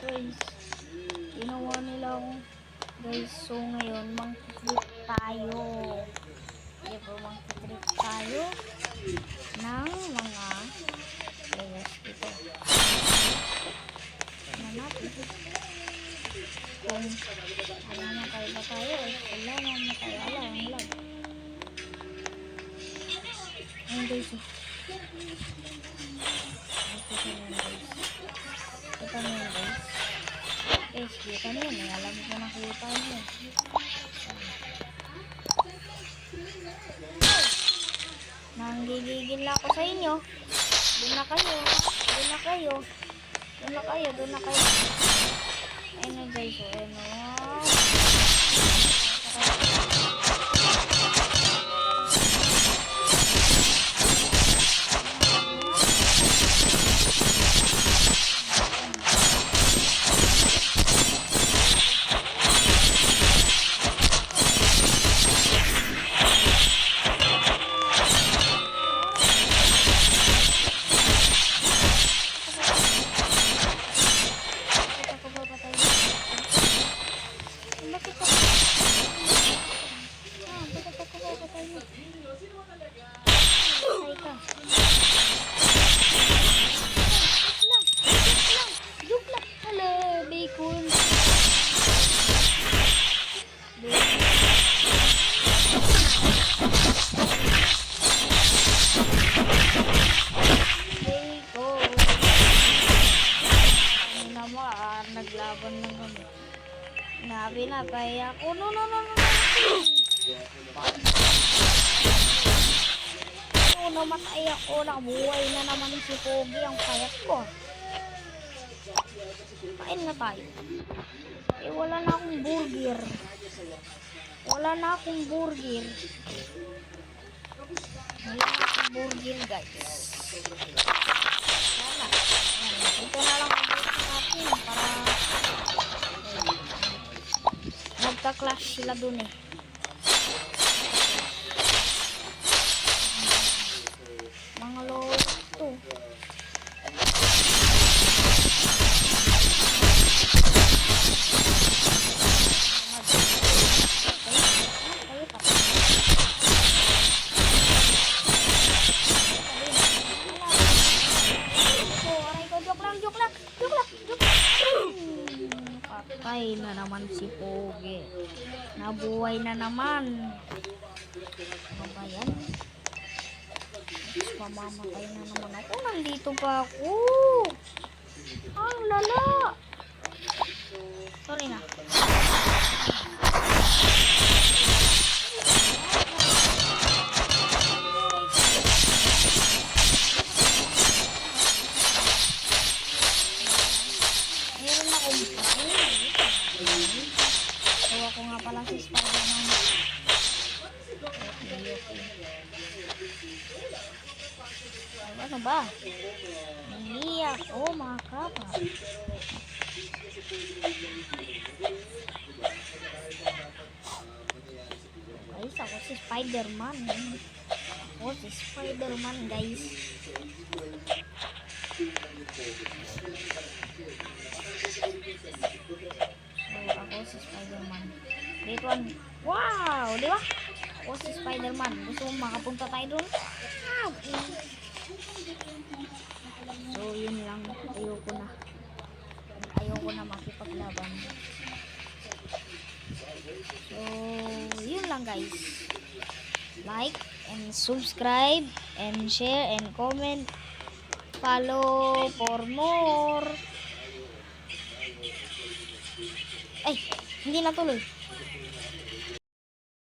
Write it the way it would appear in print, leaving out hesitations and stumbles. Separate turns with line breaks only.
guys. Ginawa nila ako. Guys, so ngayon, mang-trip tayo. Diba, mang-trip tayo ng mga players dito. Tignan natin. Kung mamatay ba tayo, wala mamatay. Wala, ang lag. Ayun guys, kita nyo guys. Guys, kita nyo yun. Alam ko nakita nyo. Nanggigigil na ako sa inyo. Doon na kayo. Doon na kayo. Doon na kayo. Doon na kayo. Ayun na guys. Ayun na. Naglaban lang kami. Nabi na kaya ako. No. Namatay ako. Nabuhay na naman si Pogi ang payat ko. Kain na tayo. Eh, wala na akong burger. Wala na akong burger. Wala na akong burger, guys. Sana. Ito na lang ang burger natin para magka-clash sila dun eh. Mga lower to. Patay na naman si Pogi. Nabuhay na naman. Ano ba yan? Mamamatay na naman ako. Nandito pa ako. Ang lala. Sorry na. Meron akong tawa ko nga pala si Spider-Man. Okay. Ano ba? Naniyak. Oh, mga kapa. Guys, ako si Spider-Man. Ako si Spider-Man, guys. So, ako si Spider-Man. Dito one. Wow! Di ba? Ako si Spider-Man. Gusto mo makapunta tayo doon? So, yun lang. Ayoko na makipaglaban. So, yun lang guys. Like and subscribe and share and comment. Follow for more. Ay, hindi natuloy.